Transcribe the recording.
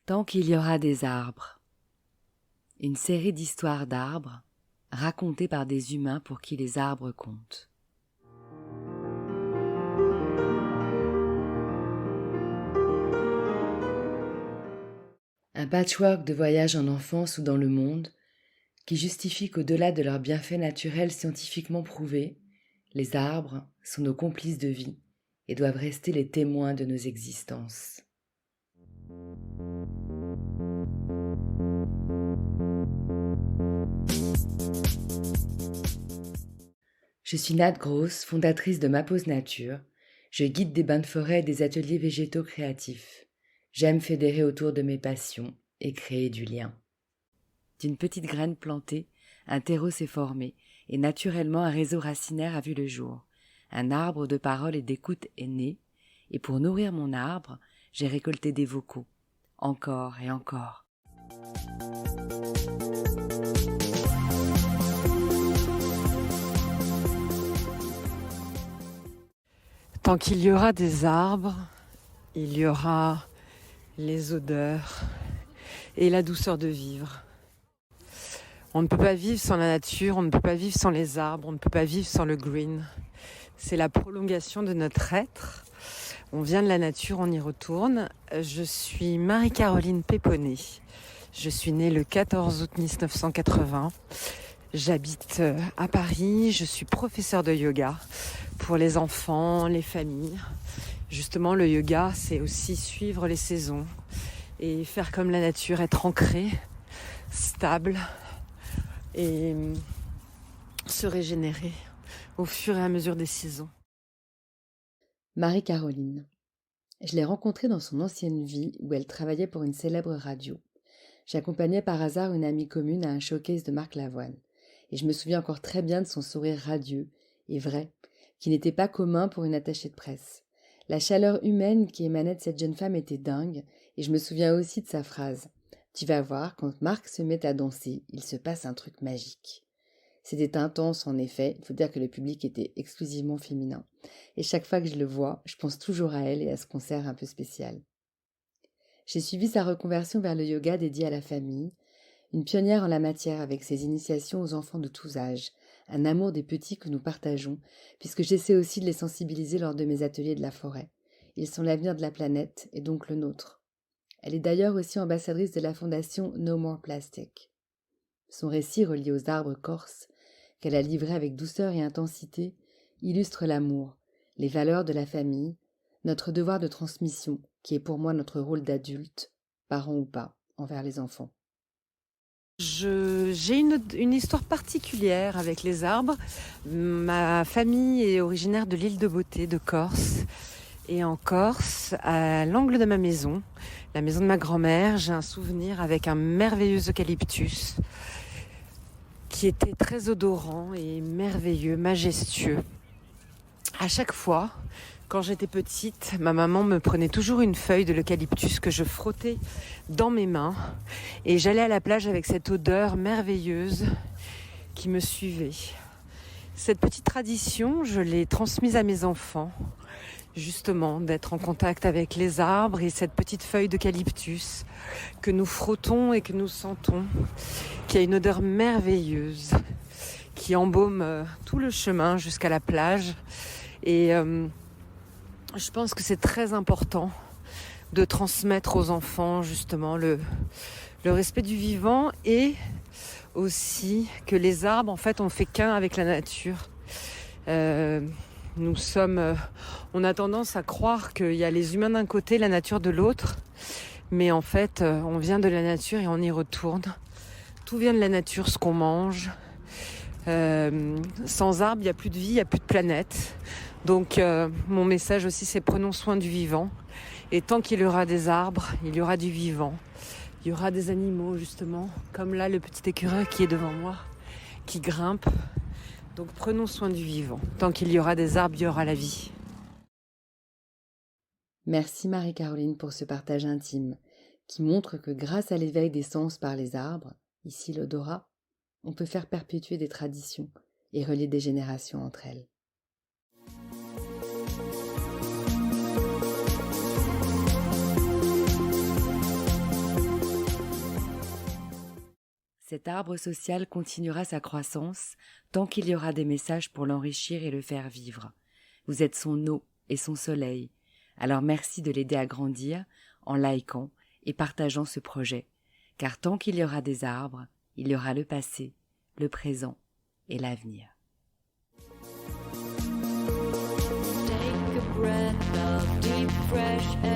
Tant qu'il y aura des arbres. Une série d'histoires d'arbres racontées par des humains pour qui les arbres comptent. Un patchwork de voyages en enfance ou dans le monde qui justifie qu'au-delà de leurs bienfaits naturels scientifiquement prouvés, les arbres sont nos complices de vie et doivent rester les témoins de nos existences. Je suis Nat Gross, fondatrice de Ma Pause Nature. Je guide des bains de forêt et des ateliers végétaux créatifs. J'aime fédérer autour de mes passions et créer du lien. D'une petite graine plantée, un terreau s'est formé et naturellement un réseau racinaire a vu le jour. Un arbre de parole et d'écoute est né et pour nourrir mon arbre, j'ai récolté des vocaux. Encore et encore. Tant qu'il y aura des arbres, il y aura les odeurs et la douceur de vivre. On ne peut pas vivre sans la nature, on ne peut pas vivre sans les arbres, on ne peut pas vivre sans le green. C'est la prolongation de notre être. On vient de la nature, on y retourne. Je suis Marie-Caroline Péponnet. Je suis née le 14 août 1980. J'habite à Paris, je suis professeure de yoga pour les enfants, les familles. Justement, le yoga, c'est aussi suivre les saisons et faire comme la nature, être ancré, stable et se régénérer au fur et à mesure des saisons. Marie-Caroline. Je l'ai rencontrée dans son ancienne vie où elle travaillait pour une célèbre radio. J'accompagnais par hasard une amie commune à un showcase de Marc Lavoine. Et je me souviens encore très bien de son sourire radieux et vrai, qui n'était pas commun pour une attachée de presse. La chaleur humaine qui émanait de cette jeune femme était dingue, et je me souviens aussi de sa phrase « Tu vas voir, quand Marc se met à danser, il se passe un truc magique ». C'était intense en effet, il faut dire que le public était exclusivement féminin. Et chaque fois que je le vois, je pense toujours à elle et à ce concert un peu spécial. J'ai suivi sa reconversion vers le yoga dédié à la famille, une pionnière en la matière avec ses initiations aux enfants de tous âges, un amour des petits que nous partageons, puisque j'essaie aussi de les sensibiliser lors de mes ateliers de la forêt. Ils sont l'avenir de la planète et donc le nôtre. Elle est d'ailleurs aussi ambassadrice de la fondation No More Plastic. Son récit relié aux arbres corses, qu'elle a livré avec douceur et intensité, illustre l'amour, les valeurs de la famille, notre devoir de transmission, qui est pour moi notre rôle d'adulte, parents ou pas, envers les enfants. J'ai une histoire particulière avec les arbres. Ma famille est originaire de l'île de Beauté, de Corse. Et en Corse, à l'angle de ma maison, la maison de ma grand-mère, j'ai un souvenir avec un merveilleux eucalyptus qui était très odorant et merveilleux, majestueux. À chaque fois, quand j'étais petite, ma maman me prenait toujours une feuille de l'eucalyptus que je frottais dans mes mains et j'allais à la plage avec cette odeur merveilleuse qui me suivait. Cette petite tradition, je l'ai transmise à mes enfants, justement, d'être en contact avec les arbres et cette petite feuille d'eucalyptus que nous frottons et que nous sentons, qui a une odeur merveilleuse, qui embaume tout le chemin jusqu'à la plage. Et je pense que c'est très important de transmettre aux enfants justement le respect du vivant et aussi que les arbres, en fait, on fait qu'un avec la nature. On a tendance à croire qu'il y a les humains d'un côté, la nature de l'autre, mais en fait, on vient de la nature et on y retourne. Tout vient de la nature, ce qu'on mange. Sans arbres, il n'y a plus de vie, il n'y a plus de planète. Donc mon message aussi, c'est prenons soin du vivant. Et tant qu'il y aura des arbres, il y aura du vivant. Il y aura des animaux justement, comme là le petit écureuil qui est devant moi, qui grimpe. Donc prenons soin du vivant. Tant qu'il y aura des arbres, il y aura la vie. Merci Marie-Caroline pour ce partage intime, qui montre que grâce à l'éveil des sens par les arbres, ici l'odorat, on peut faire perpétuer des traditions et relier des générations entre elles. Cet arbre social continuera sa croissance tant qu'il y aura des messages pour l'enrichir et le faire vivre. Vous êtes son eau et son soleil. Alors merci de l'aider à grandir en likant et partageant ce projet. Car tant qu'il y aura des arbres, il y aura le passé, le présent et l'avenir. Take a breath of deep fresh air.